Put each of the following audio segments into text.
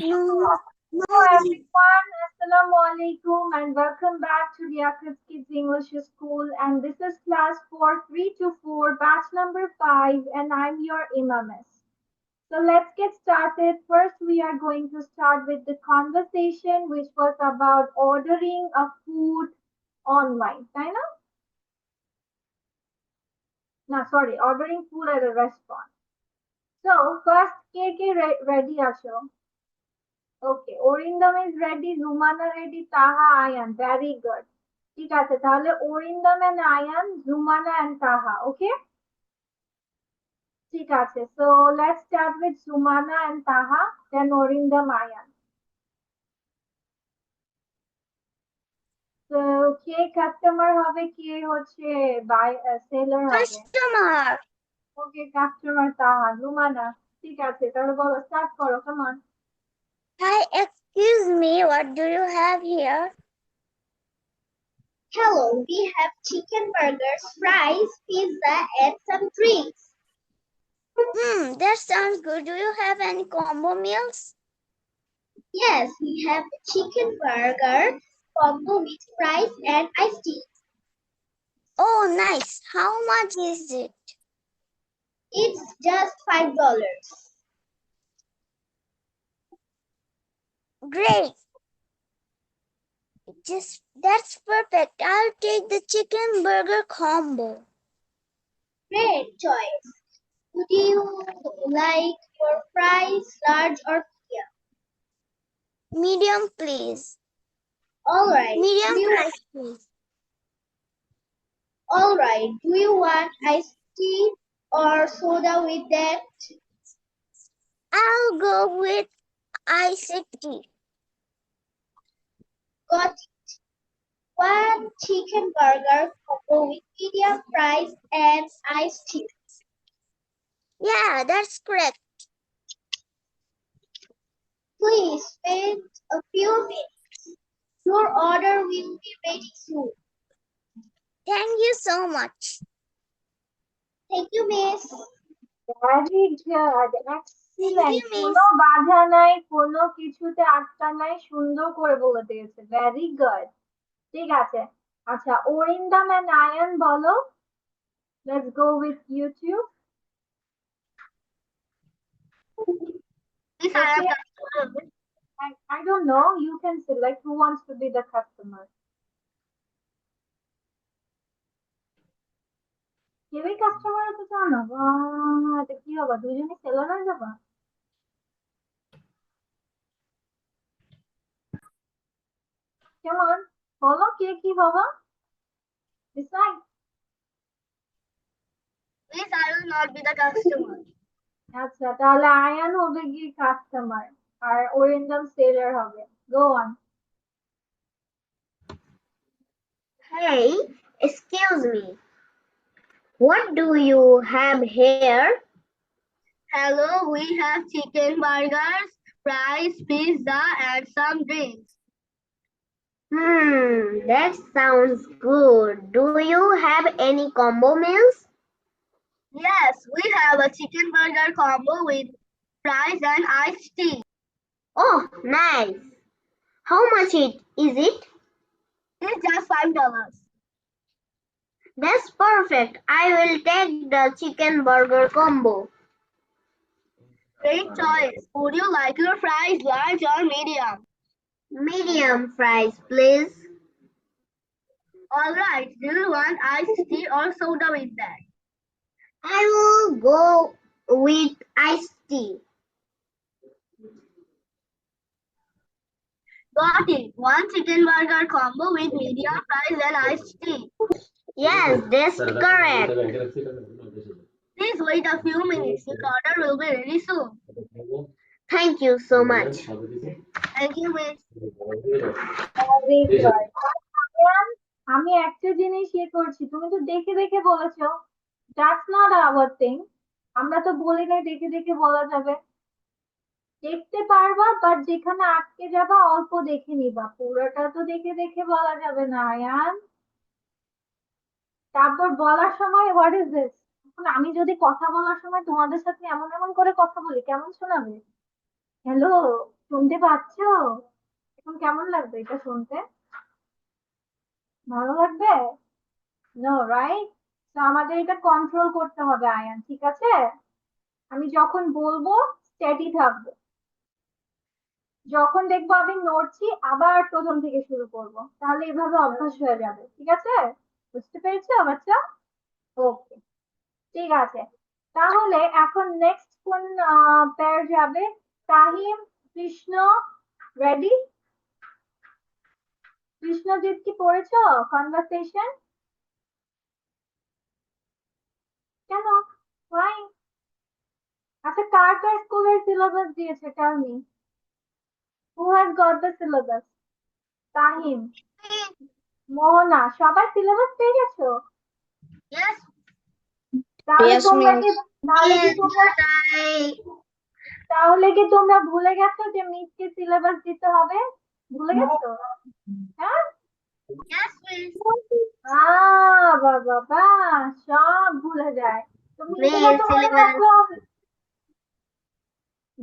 No, no. Hello everyone, Assalamu alaikum and welcome back to the Akris Kids English School, and this is class 4 3 to 4, batch number 5, and I'm your Imamis. So let's get started. First we are going to start with the conversation which was about ordering a food online. Right now? No, sorry, ordering food at a restaurant. So first, ready asho? Okay, Orindam is ready, Zumana ready, Taha, Ayan. Very good. ঠিক আছে তাহলে Orindam and Ayan, Zumana and Taha. Okay? ঠিক আছে. So let's start with Zumana and Taha, then Orindam, Ayan. So K customer হবে, কে হচ্ছে seller হবে? Customer. ওকে, customer তাহা, Zumana. ঠিক আছে, তাহলে বলো, স্টার্ট করো, come on. Hi, excuse me, what do you have here? Hello, we have chicken burgers, fries, pizza, and some drinks. That sounds good. Do you have any combo meals? Yes, we have a chicken burger combo with fries and iced tea. Oh, nice. How much is it? It's just $5. Great. That's perfect. I'll take the chicken burger combo. Great choice. Would you like your fries large or medium? Medium, please. All right. Medium fries, please. All right. Do you want iced tea or soda with that? I'll go with iced tea. Got it. One chicken burger combo with medium fries and iced tea. Yeah, that's correct. Please wait a few minutes. Your order will be ready soon. Thank you so much. Thank you, miss. Very good. Excellent. Thank you, miss. কোনো বাধা নাই, কোনো কিছুতে আটকা নাই, সুন্দর করে বলে দিয়েছে। Very good. ঠিক আছে। আচ্ছা, Orindam and Ayan বলো। Let's go with you two. Miss, Okay. I don't know. You can select who wants to be the customer. কেউই কাস্টমার হতে চাও না? বাহ, এটা কি হবে? দুজনে সেলার হয়ে যাবা? কেমন? বলো কে কি বাবা? Decide. Miss, I will not be the customer. আচ্ছা, তাহলে আয়ান হবে গিয়ে কাস্টমার আর Orindam সেলার হবে। Go on. Hey, excuse me. What do you have here? Hello, we have chicken burgers, fries, pizza, and some drinks. That sounds good. Do you have any combo meals? Yes, we have a chicken burger combo with fries and iced tea. Oh, nice. How much is it? It's just $5. That's perfect. I will take the chicken burger combo. Great choice. Would you like your fries large or medium? Medium fries, please. All right. Do you want iced tea or soda with that? I will go with iced tea. Got it. One chicken burger combo with medium fries and iced tea. Yes, that's correct. Please wait a few minutes. Your order will be ready soon. Thank you so much. Thank you, miss. Very good. Ayan, আমি একটা জিনিস করছি, তুমি তো দেখে দেখে বলেছো। That's not our thing. আমরা তো বলি নাই দেখে দেখে বলা যাবে। দেখতে পারবা, বাট যেখানে আটকে যাবা অল্প দেখে নিবা, পুরোটা তো দেখে দেখে বলা যাবে না আয়ান। তারপর বলার সময় হোয়াট ইজ দিস? এখন আমি যদি কথা বলার সময় তোমাদের সাথে এমন এমন করে কথা বলি, কেমন শোনাবে? হ্যালো, শুনতে পাচ্ছো? এখন কেমন লাগবে এটা শুনতে? ভালো লাগবে? No, right? তো আমাদের এটা কন্ট্রোল করতে হবে আয়ান, ঠিক আছে? আমি যখন বলবো স্টেডি থাকবো, যখন দেখবো আমি নড়ছি আবার প্রথম থেকে শুরু করব, তাহলে এভাবে অভ্যাস হয়ে যাবে, ঠিক আছে? বুঝতে পেরেছো বাচ্চা? ওকে, ঠিক আছে। তাহলে এখন নেক্সট কোন পেয়ার যাবে? তাহিম, কৃষ্ণ, রেডি? কৃষ্ণজিৎ কি পড়েছো কনভারসেশন? কেন? ওয়াই? আচ্ছা, কার কার স্কুলের সিলেবাস দিয়েছে? Tell me, who has got the syllabus? Tahim, Mohana, সবাই সিলেবাস পেয়ে গেছো? Yes, তাহলে Yes, তোমরা miss. কি তাহলে কি yes, তোমরা I, তাহলে কি তোমরা ভুলে গেছো যে মিসকে সিলেবাস দিতে হবে? ভুলে গেছো? হ্যাঁ? yes, miss. বাবা, সব ভুলে যায়। তো মিসকে Miss, তোমাদের syllabus. এখন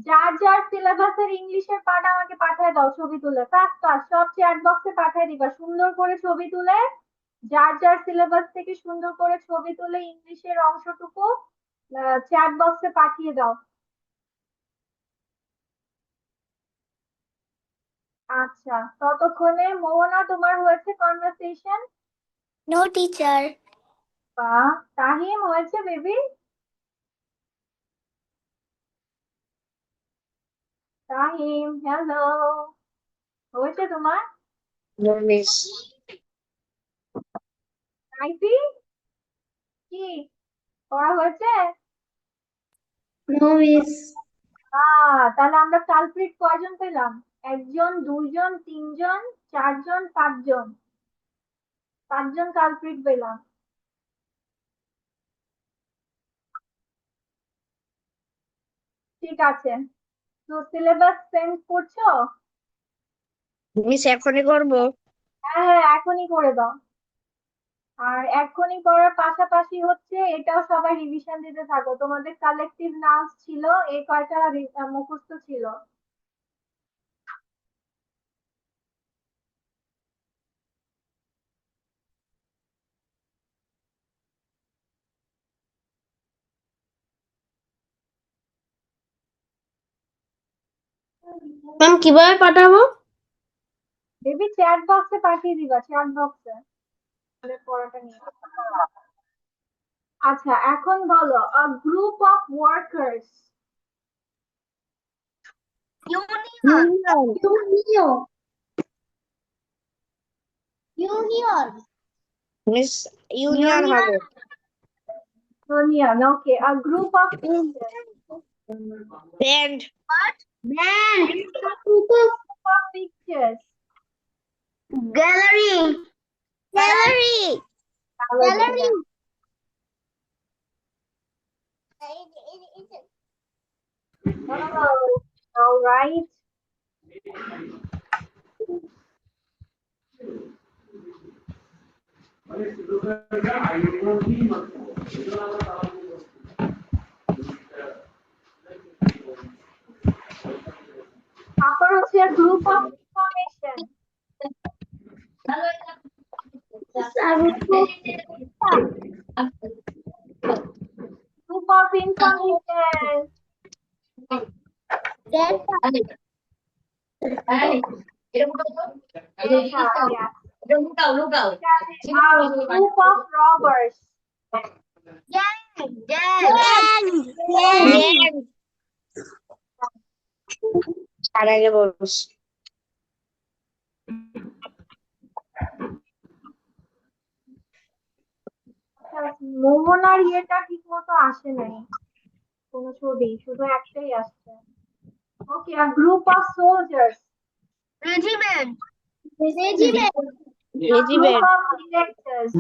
যার যার সিলেবাসের ইংলিশের পার্ট আমাকে পাঠিয়ে দাও ছবি তুলে, ফার্স্ট কাজ সব চ্যাট বক্সে পাঠিয়ে দিবা সুন্দর করে ছবি তুলে। যার যার সিলেবাস থেকে সুন্দর করে ছবি তুলে ইংলিশের অংশটুকু চ্যাট বক্সে পাঠিয়ে দাও। আচ্ছা, ততক্ষণে মোহনা তোমার হয়েছে কনভারসেশন? No, teacher. বা তাহিম হয়েছে বেবি? তাহিম, হ্যালো, হয়েছে তোমার? No, miss. আইপি কি পড়া হয়েছে? No, miss. তাহলে আমরা কালপ্রিট কয়জন পেলাম? একজন, দুইজন, তিনজন, চারজন, পাঁচজন। পাঁচজন কালপ্রিট পেলাম। ঠিক আছে, তো সিলেবাস সেন্ড করছো? মিস এখনই করবো। হ্যাঁ হ্যাঁ, এখনই করে দাও। আর এখনই করার পাশাপাশি হচ্ছে এটাও সবাই রিভিশন দিতে থাকো, তোমাদের কালেকটিভ নাউন্স ছিল, এই কয়টা মুখস্থ ছিল। ম্যাম কিভাবে পাঠাবো? বেবি চ্যাট বক্সে পাঠিয়ে দিবা, চ্যাট বক্সে পড়াটা নিয়ে। আচ্ছা, এখন বলো a group of workers. Union, Union. union, miss union হবে। Union, okay. A group of pictures. Band. what? Band, Group of pictures. gallery, Gallery. gallery, Oh, all right. তারপর হচ্ছে group of information. Group of information. Yeah. A group of robbers. gang, band. তার আগে বলস। মোহনার ইয়েটা ঠিক মতো আসে নাই, কোনো ছবি, শুধু একটাই আসছে। ওকে, a group of soldiers. regiment, regiment. A group of directors.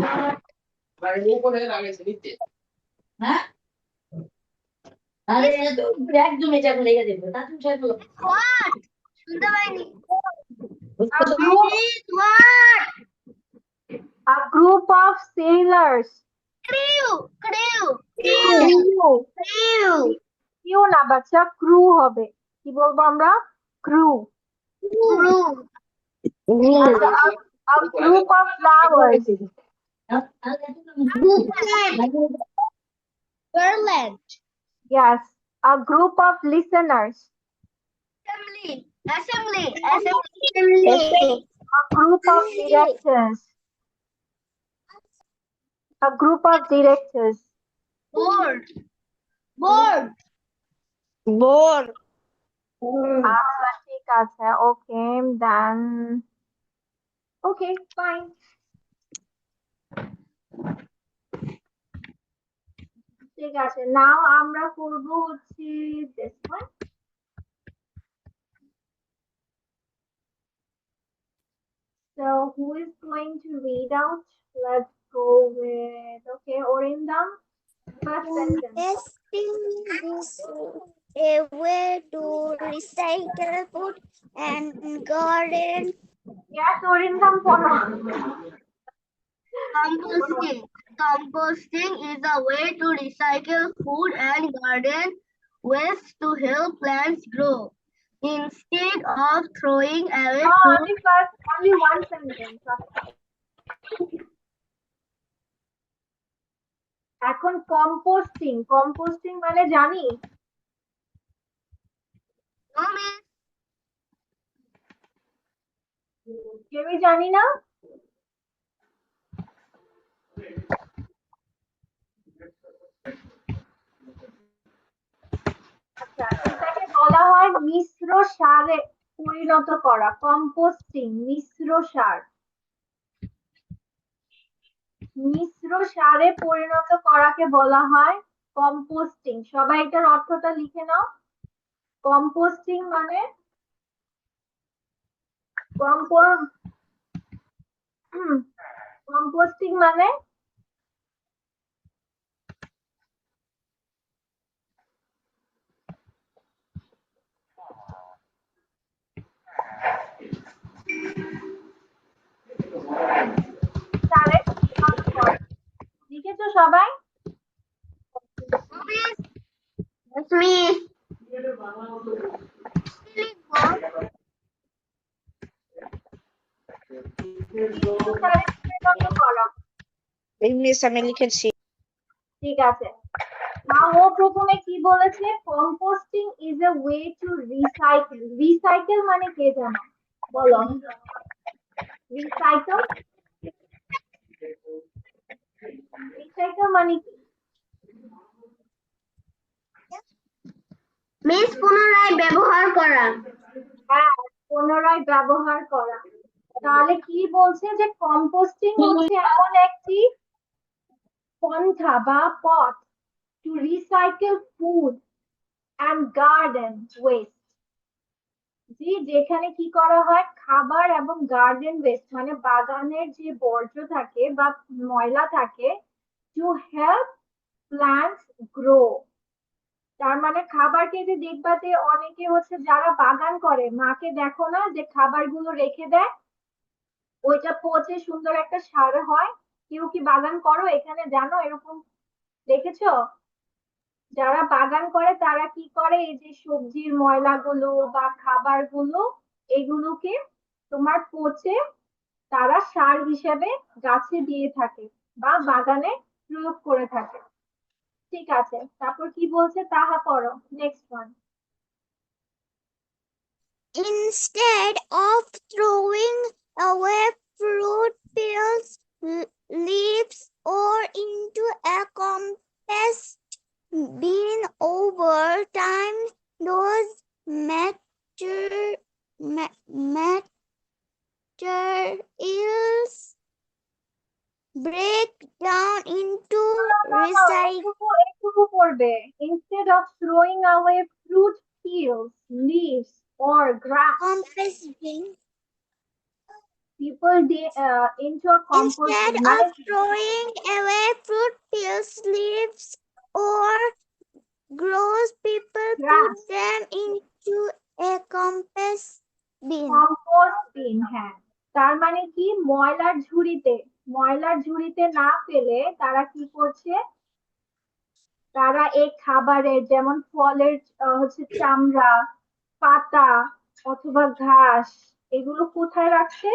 what? শুনতে পাইনি। A group, What? a group of sailors. Crew, crew, Crew. crew, Crew না বাচ্চা, ক্রু হবে। কি বলবো আমরা? Crew. Crew. আচ্ছা, a group of flowers. Garland. Yes, a group of listeners. Assembly. Assembly. A group of directors. A group of directors. Board. Board. Board. আচ্ছা ঠিক আছে, okay, then okay, fine. ঠিক আছে, now আমরা করব হচ্ছে this one. So who is going to read out? Let's go with, okay, Orindam. First sentence. Testing is a way to recycle food and garden. Yes, Orindam, পড়ো। Composting. Composting is a way to recycle food and garden waste to help plants grow. Instead of throwing away No, food, only one sentence. এখন composting মানে জানি? no miss. কেউই জানি না? আচ্ছা, এটাকে বলা হয় মিশ্র সারে পরিণত করা। কম্পোস্টিং, মিশ্র সারে পরিণত করাকে বলা হয় কম্পোস্টিং। সবাই এটার অর্থটা লিখে নাও। কম্পোস্টিং মানে কম্পোস্টিং মানে সারে পরিণত করা। লিখেছো সবাই? No miss. That's me. সারে পরিণত করা। মিস আমি লিখেছি। ঠিক আছে, না ও প্রথমে কি বলেছে? Composting is a way to recycle. Recycle মানে কে জানো? বলো। রিসাইকেল মানে কি? মিস পুনরায় ব্যবহার করা। হ্যাঁ, পুনরায় ব্যবহার করা। তাহলে কি বলছে যে কম্পোস্টিং হচ্ছে এমন একটি পন্থা বা পথ to recycle food and garden waste. জি, যেখানে কি করা হয়? খাবার এবং গার্ডেন ওয়েস্ট মানে বাগানের যে বর্জ্য থাকে বা ময়লা থাকে, টু হেল্প প্ল্যান্টস গ্রো। তার মানে খাবারকে যে দেখবা যে অনেকে হচ্ছে যারা বাগান করে, মাকে দেখো না যে খাবারগুলো রেখে দেয়, ওইটা পচে সুন্দর একটা সার হয়। কেউ কি বাগান করো এখানে, জানো এরকম? দেখেছো? যারা বাগান করে তারা কি করে? এই যে সবজির ময়লাগুলো বা খাবারগুলো, এগুলোকে তোমার পচে তারা সার হিসেবে গাছে দিয়ে থাকে বা বাগানে প্রয়োগ করে থাকে। ঠিক আছে, তারপর কি বলছে তাহা পড়ো, next one. Instead of throwing away fruit peels, leaves, or into a compost bin, over time those materials break down into একটু পড়বে। Instead of throwing away fruit peels, leaves, or grass, compost bin. people into a compost Instead bin. of throwing away fruit peels, leaves, or grows, people put them into a compost bin. Compost bin, হ্যাঁ। তার মানে কি? ময়লার ঝুড়িতে না ফেলে তারা কি করছে? তারা এই খাবারের যেমন ফলের হচ্ছে চামড়া, পাতা, অথবা ঘাস এগুলো কোথায় রাখছে?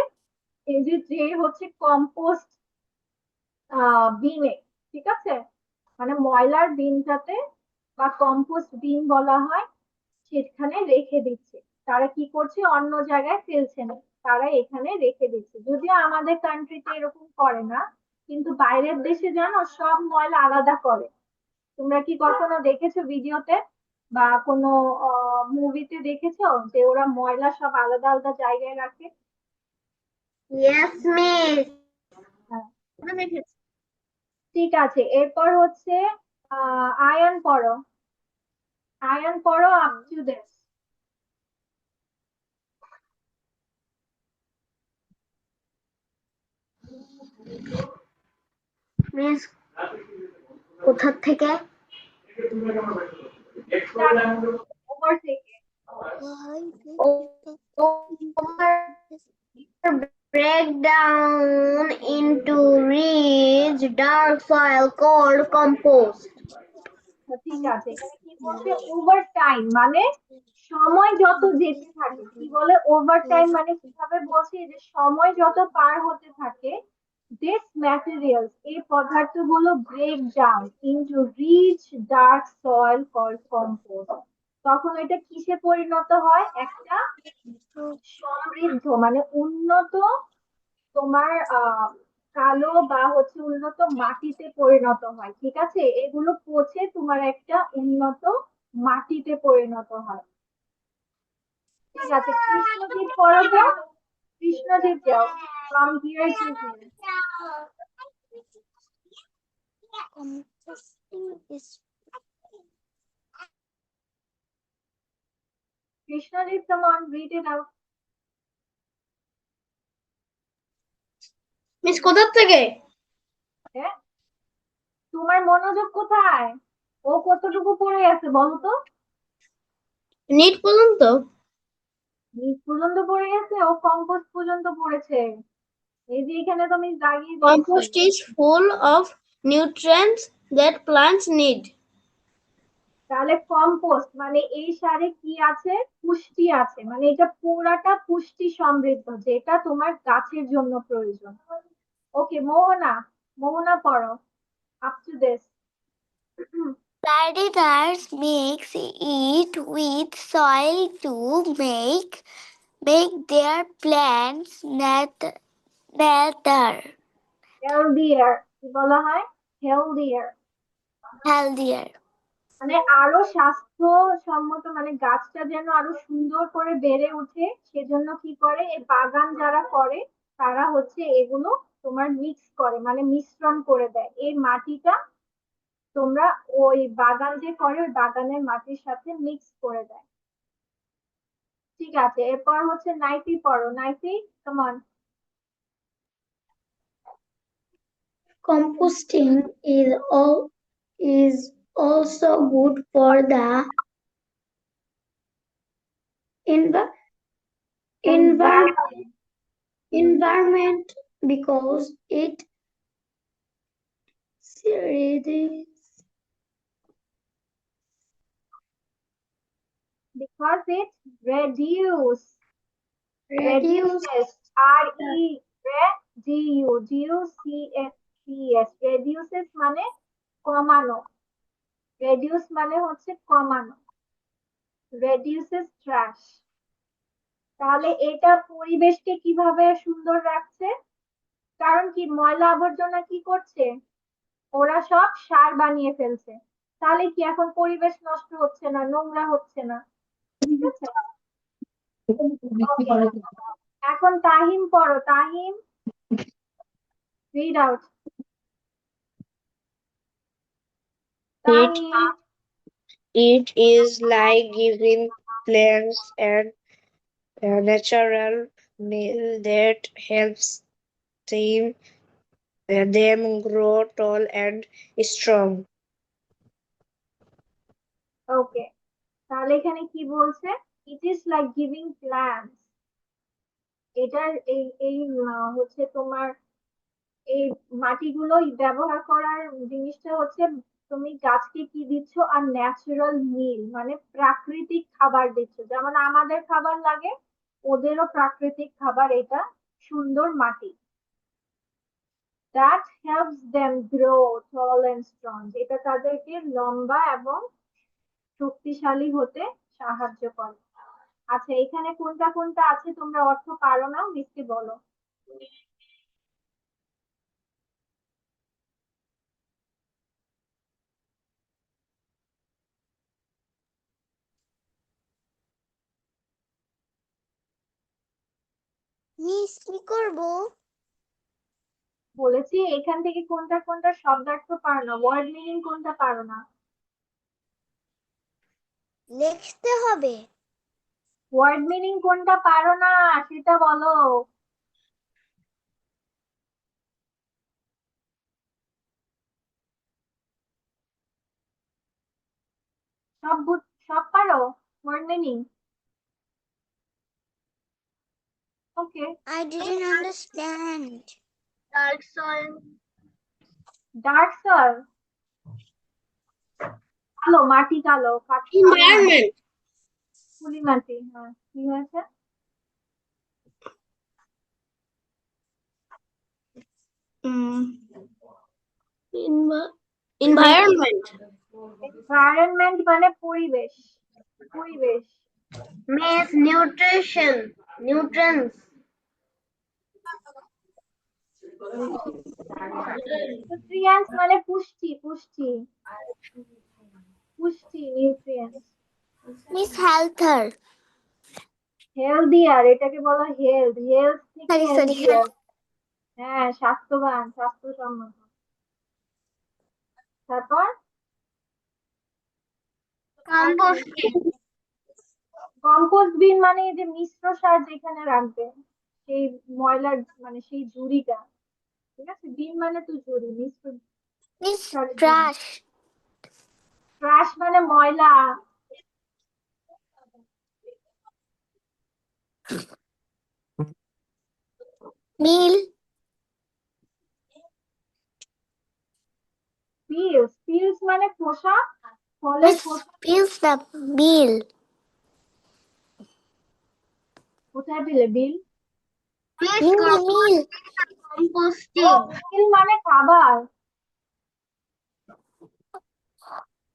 এই যে হচ্ছে কম্পোস্ট বিনে, ঠিক আছে, মানে ময়লার বিনটাতে বা কম্পোস্ট বিন বলা হয়, সেখানে রেখে দিচ্ছে। তারা কি করছে, অন্য জায়গায় ফেলছে না, তারা এখানে রেখে দিচ্ছে। যদিও আমাদের কান্ট্রিতে এরকম করে না, কিন্তু বাইরের দেশে জানো সব ময়লা আলাদা করে। তোমরা কি কখনো দেখেছো ভিডিওতে বা কোনো মুভিতে দেখেছো যে ওরা ময়লা সব আলাদা আলাদা জায়গায় রাখে? Yes, miss. হ্যাঁ, ঠিক আছে। এরপর হচ্ছে আয়ন পড়ো, আয়ন পড়ো আপ টু দিস। Miss, কোথা থেকে? ওভার থেকে। Break down into rich, dark soil called compost. ঠিক আছে, এখানে কি বলছে, ওভার টাইম মানে সময় যত যেতে থাকে, কি বলে ওভার টাইম মানে কিভাবে বলছে, যে সময় যত পার হতে থাকে, দিস ম্যাটেরিয়ালস এই পদার্থগুলো break down into rich dark soil called compost. তখন এটা কিসে পরিণত হয়, একটা সমৃদ্ধ মানে উন্নত তোমার কালো বা হচ্ছে উন্নত মাটিতে পরিণত হয়। ঠিক আছে, এগুলো পচে তোমার একটা উন্নত মাটিতে পরিণত হয়। ঠিক আছে, কৃষ্ণদ্বীপ পড়ো তো, কৃষ্ণদ্বীপ যাও, from here to here. Composting is Krishnadwip, come on, read it out. Miss কোথা থেকে? হ্যাঁ, তোমার মনোযোগ কোথায়? ও কতটুকু পড়ে আছে বলো তো? নিট পর্যন্ত। নিচ পর্যন্ত পড়ে গেছে, ও কম্পোস্ট পর্যন্ত পড়েছে। এই যে এখানে তো আমি দাগিয়ে দিয়েছি। Compost is full of nutrients that plants need. তাহলে কম্পোস্ট মানে এই সারে কি আছে, পুষ্টি আছে, মানে এটা পুরাটা পুষ্টি সমৃদ্ধ, যেটা তোমার গাছের জন্য প্রয়োজন। ওকে মোহনা, মোহনা পড়ো up to this. predators mix it with soil to make their plants better, healthier, কি বলা হয়, হেলদিয়ার healthier. মানে আরো স্বাস্থ্যসম্মত, মানে গাছটা যেন আরো সুন্দর করে বেড়ে ওঠে, সেজন্য কি করে, এই বাগান যারা করে তারা হচ্ছে এগুলো তোমার মিক্স করে, মানে মিশ্রণ করে দেয় এই মাটিটা, তোমরা ওই বাগান যে করে ওই বাগানের মাটির সাথে মিক্স করে দেয়। ঠিক আছে, এরপর হচ্ছে নাইটি পড়ো, নাইটি কেমন। Composting is also good for the env- environment environment because it reduces because it reduce reduce reduces reduces reduces মানে কমানো, reduce মানে হচ্ছে কমানো, reduces trash। তাহলে এটা পরিবেশকে কিভাবে সুন্দর রাখছে, কারণ কি ময়লা আবর্জনা কি করছে, ওরা সব সার বানিয়ে ফেলছে। তাহলে কি এখন পরিবেশ নষ্ট হচ্ছে না, নোংরা হচ্ছে না। ঠিক আছে, ওকে, এখন তাহিম পড়ো, Tahim read out. It Tahim, it is like giving plants and a natural meal that helps them them grow tall and strong. ওকে, তাহলে এখানে কি বলছে, it is like giving plants, এটার এই এই হচ্ছে তোমার এই মাটিগুলো ব্যবহার করার জিনিসটা হচ্ছে তুমি গাছকে কি দিচ্ছ? আর ন্যাচারাল মিল মানে প্রাকৃতিক খাবার দিচ্ছ, যেমন আমাদের খাবার লাগে ওদেরও প্রাকৃতিক খাবার এটা, সুন্দর মাটি। That helps them grow tall and strong. এটা তাদেরকে লম্বা এবং শক্তিশালী হতে সাহায্য করে। আচ্ছা, এখানে কোনটা কোনটা আছে তোমরা অর্থ পারো না, মিসকে বলো। মিস কি করব? বলেছি এখান থেকে কোনটা কোনটা শব্দার্থ পারো না, ওয়ার্ড মিনিং কোনটা পারো না। লিখতে হবে। ওয়ার্ড মিনিং কোনটা পারো না সেটা বলো। সব পারো word meaning? Okay. I didn't understand. Dark soil. Dark soil, কালো মাটি, কালো Environment. পুলি মাটি। হ্যাঁ, কি হয়েছে? Environment. এনভায়রনমেন্ট মানে পরিবেশ, পরিবেশ। Means nutrition. Nutrients. নিউট্রিয়েন্টস মানে পুষ্টি, পুষ্টি, পুষ্টি, নিউট্রিয়েন্টস। Miss Healther. হেলদিয়ার, এটাকে বলা হেলথ, হেলথ থেকে Sorry, sorry. হেলদিয়ার। হ্যাঁ, স্বাস্থ্যবান, স্বাস্থ্যসম্মত। তারপর Composting. কম্পোস্ট বিন মানে এই যে মিশ্র সার যেখানে রাখবে, সেই ময়লার মানে সেই ঝুড়িটা, ঠিক আছে? বিন মানে তো ঝুড়ি, মিশ্র Miss সারের ঝুড়ি। Trash. ট্রাশ মানে ময়লা। Meal. পিলস, পিলস মানে খোসা, ফলের Miss খোসা। Peels the meal. কোথায় পেলে বিল? Please In the meal. composting. বিল মানে খাবার।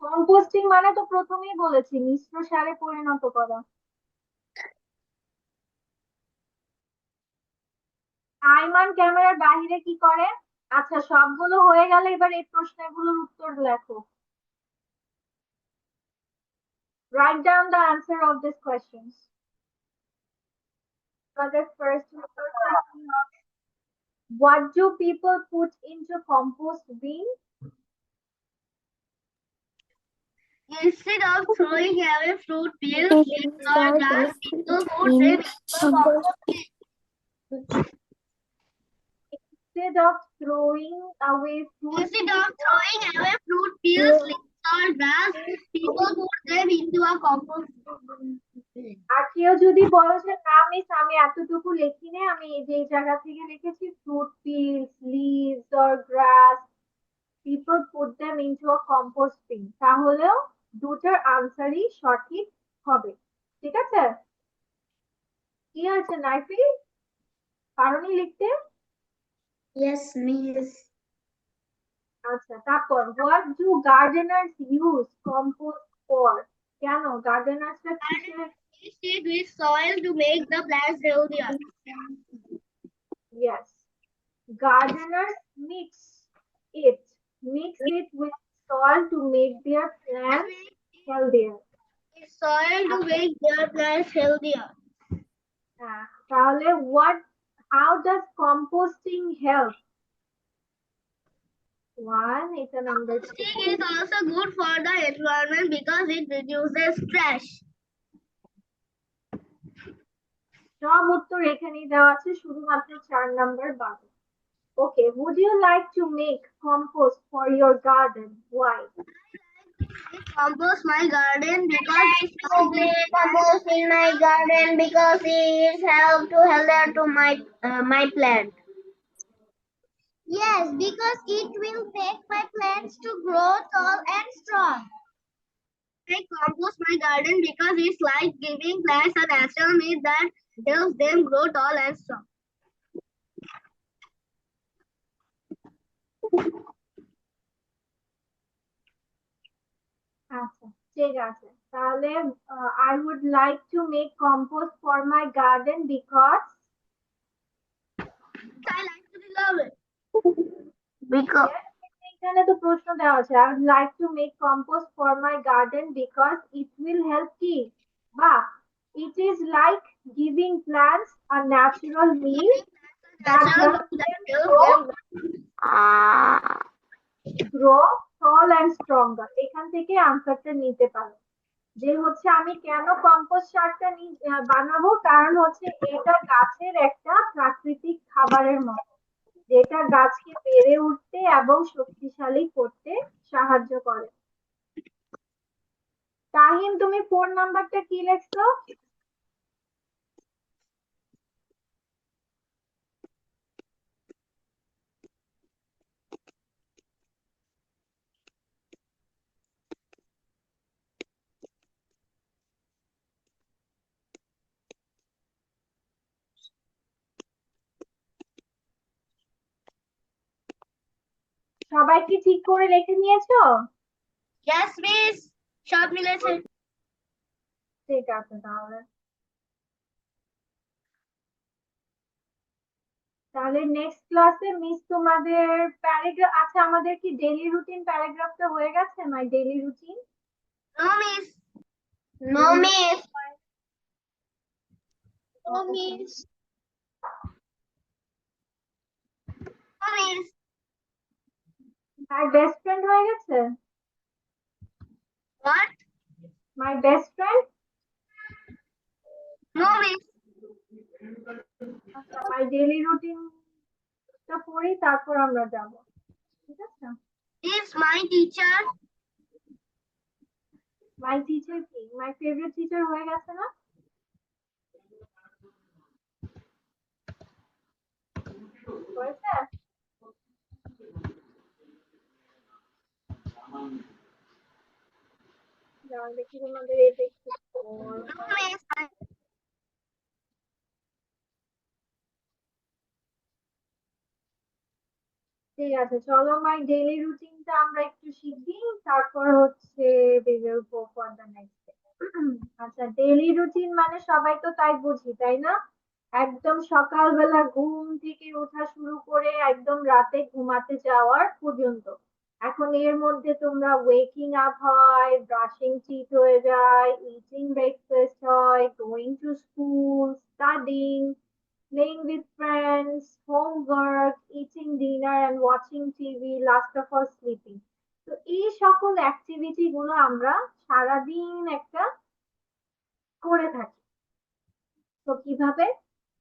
কম্পোস্টিং মানে তো প্রথমেই বলেছি মিশ্র সারে পরিণত করা। আইমান ক্যামেরার বাহিরে কি করে? আচ্ছা, সবগুলো হয়ে গেলে এবার এই প্রশ্নগুলোর উত্তর লেখো। Write down the answer of these questions. First, what do people put into compost bin? Instead of throwing away fruit peels, leaves, or grass, people put them into compost bin. Instead of throwing away fruit, Instead of throwing away fruit peels, leaves, or grass, people put them into a compost bin. আর কেউ যদি বলে যে না miss আমি এতটুকু লিখিনি, আমি এই যে এই জায়গা থেকে লিখেছি fruit peels, leaves or grass, people put them into a compost bin, তাহলেও দুটার আনসারই সঠিক হবে। ঠিক আছে? কি আছে নাইফি, পারোনি লিখতে? Yes, Miss. আচ্ছা, তারপর what do gardeners use compost for? কেন গার্ডেনার্সরা কিসের? Mix it with soil to make the plants healthier. Yes, gardeners mix it with soil to make their plants healthier. With soil to make their plants healthier. তাহলে how does composting help? One, it's a number two. Composting is also good for the environment because it reduces trash. সব উত্তর এখানেই দেওয়া আছে, শুধুমাত্র 4 number বাদ। Okay, would you like to make compost for your garden? Why? Compost my garden because it Compost in my garden because it helps to healthier to my plant. Yes, because it will make my plants to grow tall and strong. I compost my garden because it's like giving plants a natural meat that helps them grow tall and strong. আচ্ছা ঠিক আছে তাহলে I would like to make compost for my garden because I like to love it. Because yes, এখানে তো প্রশ্ন দেওয়া আছে I would like to make compost for my garden because it will help কি বা it is like giving plants a natural meal that helps them grow tall and stronger এখান থেকে আনসারটা নিতে পারো যে হচ্ছে আমি কেন কম্পোস্ট সারটা বানাবো কারণ হচ্ছে এটা গাছের একটা প্রাকৃতিক খাবারের মতো যেটা গাছকে বেড়ে উঠতে এবং শক্তিশালী করতে সাহায্য করে তাহিম তুমি 4 নাম্বারটা কি লিখছো সবাই কি ঠিক করে লিখে নিয়েছো yes, miss. সব মিলেছে। ঠিক আছে তাহলে তাহলে নেক্সট ক্লাসে মিস তোমাদের প্যারাগ্রাফ আচ্ছা আমাদের কি ডেইলি রুটিন প্যারাগ্রাফটা হয়ে গেছে my daily routine No, miss. No, miss. No, miss. No, miss. My best friend হয়ে গেছে What? My best friend No, miss. আচ্ছা মাই ডেইলি রুটিনটা পড়ি তারপর আমরা যাব ঠিক আছে Is my teacher. My teacher কি মাই ফেভারিট টিচার হয়ে গেছে না হয়েছে যাও দেখি তোমাদের এটা একটু No, miss. ঠিক আছে চলো মাই ডেইলি রুটিনটা আমরা একটু শিখি তারপর হচ্ছে we will go for the next day আচ্ছা ডেইলি রুটিন মানে সবাই তো তাই বুঝি তাই না একদম সকালবেলা ঘুম থেকে ওঠা শুরু করে একদম রাতে ঘুমাতে যাওয়ার পর্যন্ত এখন এর মধ্যে তোমরা ওয়েকিং আপ হয় ব্রাশিং টিথ হয়ে যায় ইটিং ব্রেকফাস্ট হয় going to school studying playing with friends, homework, eating dinner and watching TV, last of all sleeping. তো এই সকল অ্যাক্টিভিটি গুলো আমরা সারাদিন একটা করে থাকি তো কিভাবে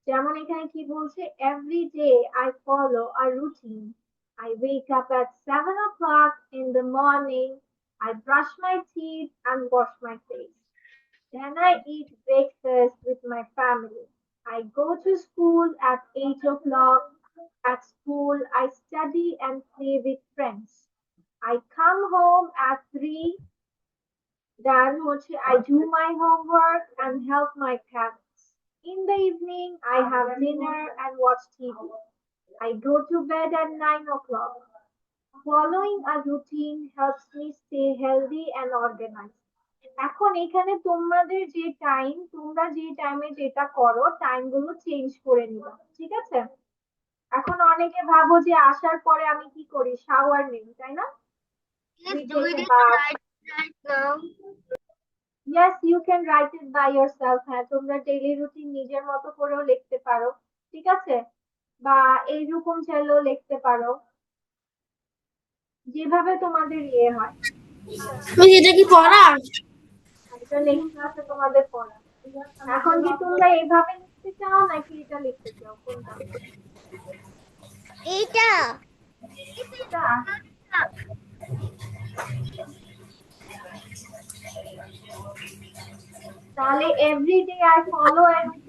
যেমন এখানে কি বলছে every day I follow a routine. I wake up at 7 o'clock in the morning. I brush my teeth and wash my face. Then I eat breakfast with my family. I go to school at 8 o'clock. At school, I study and play with friends. I come home at 3. Then I do my homework and help my parents. In the evening, I have dinner and watch TV. I go to bed at 9 o'clock. Following a routine helps me stay healthy and organized. এখন এখানে তোমাদের যে time তোমরা যে টাইমে যেটা করো time গুলো চেঞ্জ করে নিবা ঠিক আছে এখন অনেকে ভাবো যে আসার পরে আমি কি করি শাওয়ার নিই তাই না Please We do take it a bath. right now. Yes, you can write it by yourself হ্যাঁ তোমরা ডেইলি রুটিন নিজের মতো করেও লিখতে পারো ঠিক আছে বা এইরকম চাইলেও লিখতে পারো যেভাবে তোমাদের ইয়ে হয় মিস এটা কি পড়া এটা নেক্সট ক্লাসে তোমাদের পড়া এখন কি তোমরা এইভাবে লিখতে চাও নাকি এটা লিখতে চাও কোনটা এটা এটা তাহলে every day I follow a